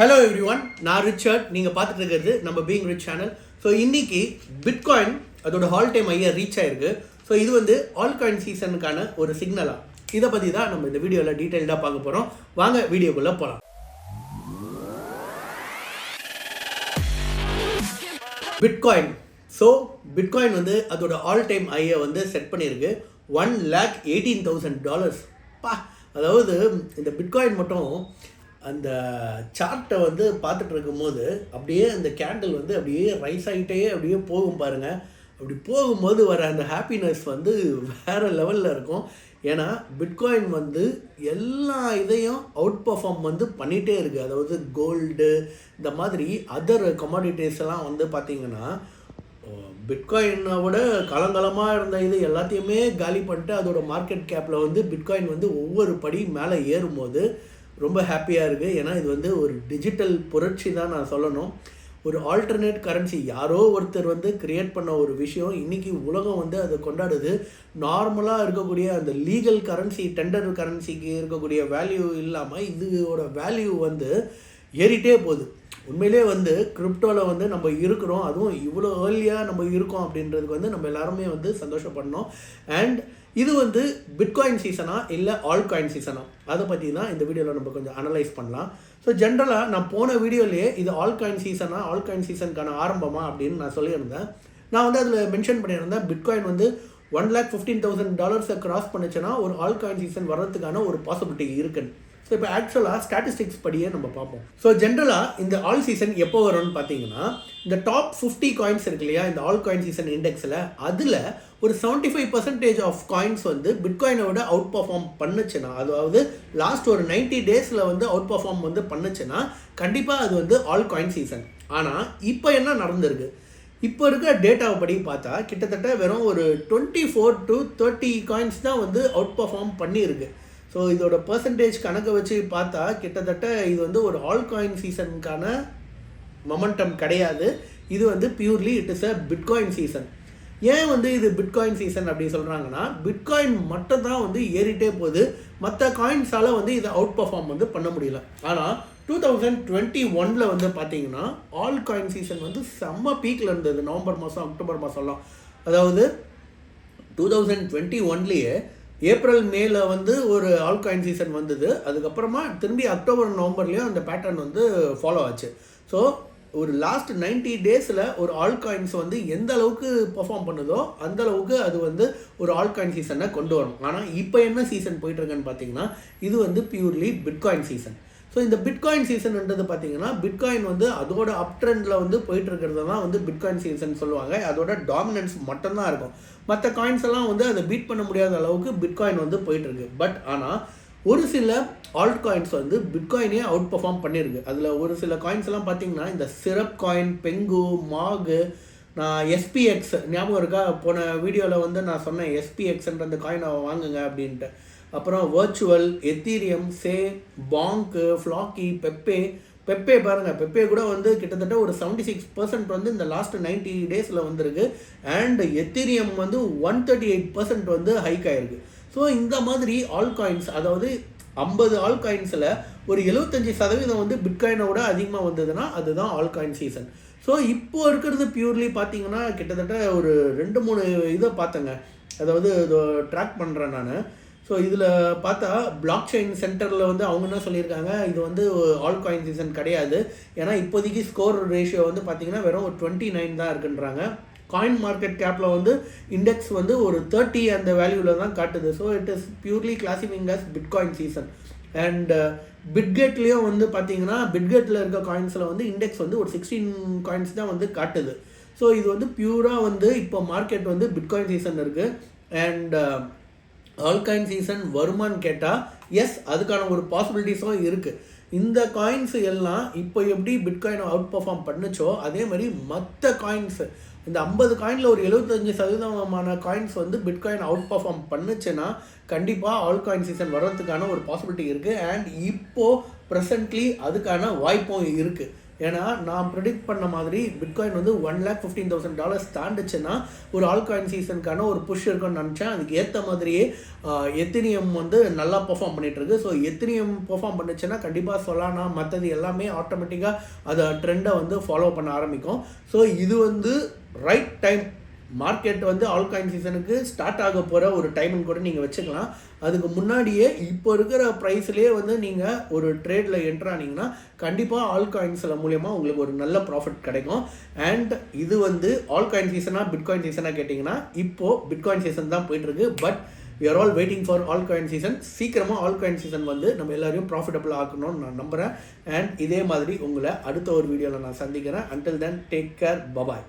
Hello every one, நான் Richard. நீங்கள் பார்த்துட்டு இருக்கிறது நம்ம பீயிங் ரிச் சேனல். ஸோ இன்னைக்கு பிட்காயின் அதோட ஆல் டைம் ஹையை ரீச் ஆயிருக்கு. ஸோ இது வந்து ஆல் காயின் சீசனுக்கான ஒரு சிக்னலா. இதை பற்றி தான் நம்ம இந்த வீடியோவில் டீட்டெயில்டாக பார்க்க போகிறோம். வாங்க வீடியோக்குள்ளே போகலாம். பிட்காயின். ஸோ பிட்காயின் வந்து அதோட ஆல் டைம் ஹையை வந்து செட் பண்ணியிருக்கு. $1,18,000. பா, அதாவது இந்த பிட்காயின் மட்டும் அந்த சார்ட்டை வந்து பார்த்துட்டு இருக்கும்போது அப்படியே அந்த கேண்டில் வந்து அப்படியே ரைஸ் ஆகிட்டே அப்படியே போகும் பாருங்கள். அப்படி போகும்போது வர அந்த ஹாப்பினஸ் வந்து வேறு லெவலில் இருக்கும். ஏன்னா பிட்காயின் வந்து எல்லா இதையும் அவுட் பர்ஃபார்ம் வந்து பண்ணிகிட்டே இருக்குது. அதாவது கோல்டு, இந்த மாதிரி அதர் கமாடிட்டிஸ் எல்லாம் வந்து பார்த்திங்கன்னா பிட்காயினை விட காலங்காலமாக இருந்த இது எல்லாத்தையுமே காலி பண்ணிட்டு அதோட மார்க்கெட் கேப்பில் வந்து பிட்காயின் வந்து ஒவ்வொரு படி மேலே ஏறும்போது ரொம்ப ஹாப்பியாக இருக்குது. ஏன்னா இது வந்து ஒரு டிஜிட்டல் புரட்சி தான் நான் சொல்லணும். ஒரு ஆல்டர்னேட் கரன்சி யாரோ ஒருத்தர் வந்து கிரியேட் பண்ண ஒரு விஷயம் இன்றைக்கி உலகம் வந்து அதை கொண்டாடுது. நார்மலாக இருக்கக்கூடிய அந்த லீகல் கரன்சி, டெண்டர் கரன்சிக்கு இருக்கக்கூடிய வேல்யூ இல்லாமல் இதோட வேல்யூ வந்து ஏறிட்டே போகுது. உண்மையிலே வந்து கிரிப்டோவில் வந்து நம்ம இருக்கிறோம், அதுவும் இவ்வளோ ஏர்லியாக நம்ம இருக்கோம் அப்படின்றதுக்கு வந்து நம்ம எல்லாருமே வந்து சந்தோஷப்படணும். அண்ட் இது வந்து பிட்காயின் சீசனா இல்லை ஆல் காயின் சீசனா, அதை பற்றி தான் இந்த வீடியோவில் நம்ம கொஞ்சம் அனலைஸ் பண்ணலாம். ஸோ ஜென்ரலாக நான் போன வீடியோலேயே இது ஆல் காயின் சீசனா, ஆல் காயின் சீசனுக்கான ஆரம்பமா அப்படின்னு நான் சொல்லியிருந்தேன். நான் வந்து அதில் மென்ஷன் பண்ணியிருந்தேன் பிட்காயின் வந்து $1,15,000 கிராஸ் பண்ணுச்சுன்னா ஒரு ஆல் காயின் சீசன் வர்றதுக்கான ஒரு பாசிபிலிட்டி இருக்குன்னு. ஸோ இப்போ ஆக்சுவலாக ஸ்டாட்டிஸ்டிக்ஸ் படியே நம்ம பார்ப்போம். ஸோ ஜென்ரலாக இந்த ஆல் சீசன் எப்போ வரும்னு பார்த்தீங்கன்னா, இந்த டாப் 50 காயின்ஸ் இருக்கு இல்லையா, இந்த ஆல் காயின் சீசன் இண்டெக்ஸில் அதில் ஒரு 75% ஆஃப் காயின்ஸ் வந்து பிட்காயினோட அவுட் பர்ஃபார்ம் பண்ணுச்சுன்னா, அதாவது லாஸ்ட் ஒரு 90 டேஸில் வந்து அவுட் பர்ஃபார்ம் வந்து பண்ணுச்சுன்னா கண்டிப்பாக அது வந்து ஆல் காயின் சீசன். ஆனால் இப்போ என்ன நடந்திருக்கு, இப்போ இருக்க டேட்டாவை படி பார்த்தா கிட்டத்தட்ட வெறும் ஒரு 24 to 30 காயின்ஸ் தான் வந்து அவுட் பர்ஃபார்ம் பண்ணியிருக்கு. ஸோ இதோட பர்சன்டேஜ் கணக்கை வச்சு பார்த்தா கிட்டத்தட்ட இது வந்து ஒரு ஆல் காயின் சீசனுக்கான மொமெண்டம் கிடையாது. இது வந்து purely it is a bitcoin season. ஏன் வந்து இது பிட்காயின் சீசன் அப்படி சொல்கிறாங்கன்னா, பிட்காயின் மட்டும் தான் வந்து ஏறிட்டே போகுது, மற்ற காயின்ஸால் வந்து இதை அவுட் பர்ஃபார்ம் வந்து பண்ண முடியல. ஆனால் 2021 வந்து பார்த்தீங்கன்னா ஆல் காயின் சீசன் வந்து செம்ம பீக்கில் இருந்தது. நவம்பர் மாதம், அக்டோபர் மாதம்லாம். அதாவது 2021 ஏப்ரல் மேல வந்து ஒரு ஆல் காயின் சீசன் வந்தது. அதுக்கப்புறமா திரும்பி அக்டோபர் நவம்பர்லேயும் அந்த பேட்டர்ன் வந்து ஃபாலோ ஆச்சு. ஸோ ஒரு லாஸ்ட் 90 டேஸில் ஒரு ஆல் காயின்ஸ் வந்து எந்த அளவுக்கு பர்ஃபார்ம் பண்ணுதோ அந்த அளவுக்கு அது வந்து ஒரு ஆல் காயின் சீசனை கொண்டு வரும். ஆனால் இப்போ என்ன சீசன் போயிட்டுருக்குன்னு பார்த்தீங்கன்னா இது வந்து பியூர்லி பிட்காயின் சீசன். ஸோ இந்த பிட்காயின் சீசன்ன்றது பார்த்தீங்கன்னா பிட்காயின் வந்து அதோட அப் ட்ரெண்டில் வந்து போயிட்டுருக்கிறது தான் வந்து பிட்காயின் சீசன் சொல்லுவாங்க. அதோட டாமினன்ஸ் மட்டும்தான் இருக்கும். மற்ற காயின்ஸ் எல்லாம் வந்து அதை பீட் பண்ண முடியாத அளவுக்கு பிட்காயின் வந்து போயிட்டுருக்கு. பட் ஆனால் ஒரு சில ஆல்ட் காயின்ஸ் வந்து பிட்காயினே அவுட் பர்ஃபார்ம் பண்ணியிருக்கு. அதில் ஒரு சில காயின்ஸ் எல்லாம் பார்த்தீங்கன்னா இந்த சிரப் காயின், பெங்கு, மாகு, நான் எஸ்பிஎக்ஸ் ஞாபகம் இருக்கா, போன வீடியோவில் வந்து நான் சொன்னேன் எஸ்பிஎக்ஸ்ன்ற அந்த காயினை வாங்குங்க அப்படின்ட்டு. அப்புறம் வர்ச்சுவல், எத்தீரியம், சே, பாங்கு, ஃப்ளாக்கி, பெப்பே பாருங்கள், பெப்பே கூட வந்து கிட்டத்தட்ட ஒரு 76% வந்து இந்த லாஸ்ட் 90 டேஸில் வந்திருக்கு. அண்ட் எத்தீரியம் வந்து 138% வந்து ஹைக் ஆகிருக்கு. ஸோ இந்த மாதிரி ஆல் காயின்ஸ், அதாவது 50 ஆல் காயின்ஸில் ஒரு 75% வந்து பிட்காயினோட அதிகமாக வந்ததுன்னா அதுதான் ஆல் காயின் சீசன். ஸோ இப்போ இருக்கிறது பியூர்லி பார்த்தீங்கன்னா கிட்டத்தட்ட ஒரு 2-3 இதை பார்த்தேங்க, அதாவது ட்ராக் பண்ணுறேன் நான். ஸோ இதில் பார்த்தா பிளாக் செயின் சென்டரில் வந்து அவங்க என்ன சொல்லியிருக்காங்க, இது வந்து ஆல் காயின் சீசன் கிடையாது. ஏன்னா இப்போதைக்கு ஸ்கோர் ரேஷியோ வந்து பார்த்திங்கன்னா வெறும் ஒரு 29 தான் இருக்குன்றாங்க. காயின் மார்க்கெட் கேப்பில் வந்து இண்டெக்ஸ் வந்து ஒரு 30 அந்த வேல்யூவில் தான் காட்டுது. So it is purely classifying as bitcoin season. And பிட்கெட்லேயும் வந்து பார்த்தீங்கன்னா பிட்கெட்டில் இருக்க காயின்ஸில் வந்து இண்டெக்ஸ் வந்து ஒரு 16 காயின்ஸ் தான் வந்து காட்டுது. ஸோ இது வந்து பியூராக வந்து இப்போ மார்க்கெட் வந்து பிட்காயின் சீசன் இருக்குது. அண்ட் ஆல் காயின் சீசன் வருமானு கேட்டால் எஸ், அதுக்கான ஒரு பாசிபிலிட்டிஸும் இருக்குது. இந்த காயின்ஸு எல்லாம் இப்போ எப்படி பிட்காயினை அவுட் பர்ஃபார்ம் பண்ணுச்சோ அதே மாதிரி மற்ற காயின்ஸு, இந்த 50 காயினில் ஒரு 75% காயின்ஸ் வந்து பிட்காயின் அவுட் பர்ஃபார்ம் பண்ணுச்சுன்னா கண்டிப்பாக ஆல் காயின் சீசன் வர்றதுக்கான ஒரு பாசிபிலிட்டி இருக்குது. அண்ட் இப்போது ப்ரெசன்ட்லி அதுக்கான வாய்ப்பும் இருக்குது. ஏன்னா நான் ப்ரெடிக்ட் பண்ண மாதிரி பிட்காயின் வந்து $1,15,000 தாண்டுச்சுன்னா ஒரு ஆல்காயின் சீசனுக்கான ஒரு புஷ் இருக்குன்னு நினச்சேன். அதுக்கு ஏற்ற மாதிரியே எத்தினியம் வந்து நல்லா பெர்ஃபார்ம் பண்ணிகிட்ருக்கு. ஸோ எத்தினியம் பெர்ஃபார்ம் பண்ணுச்சுன்னா கண்டிப்பாக சொலானா மற்றது எல்லாமே ஆட்டோமேட்டிக்காக அதை ட்ரெண்டை வந்து ஃபாலோ பண்ண ஆரம்பிக்கும். ஸோ இது வந்து ரைட் டைம். மார்க்கெட் வந்து ஆல்காயின் சீசனுக்கு ஸ்டார்ட் ஆக போகிற ஒரு டைம்னு கூட நீங்கள் வச்சுக்கலாம். அதுக்கு முன்னாடியே இப்போ இருக்கிற ப்ரைஸ்லேயே வந்து நீங்கள் ஒரு ட்ரேடில் என்ட்ரானீங்கன்னா கண்டிப்பாக ஆல்காயின்ஸில் மூலயமா உங்களுக்கு ஒரு நல்ல ப்ராஃபிட் கிடைக்கும். அண்ட் இது வந்து ஆல்காயின் சீசனாக பிட்காயின் சீசனாக கேட்டிங்கன்னா இப்போது பிட்காயின் சீசன் தான் போயிட்டுருக்கு. But we are all waiting for altcoin season. சீக்கிரமாக ஆல்காயின் சீசன் வந்து நம்ம எல்லாரையும் ப்ராஃபிட்டபிள் ஆக்கணும்னு நான் நம்புகிறேன். அண்ட் இதே மாதிரி உங்களை அடுத்த ஒரு வீடியோவில் நான் சந்திக்கிறேன். until then take care, bye bye.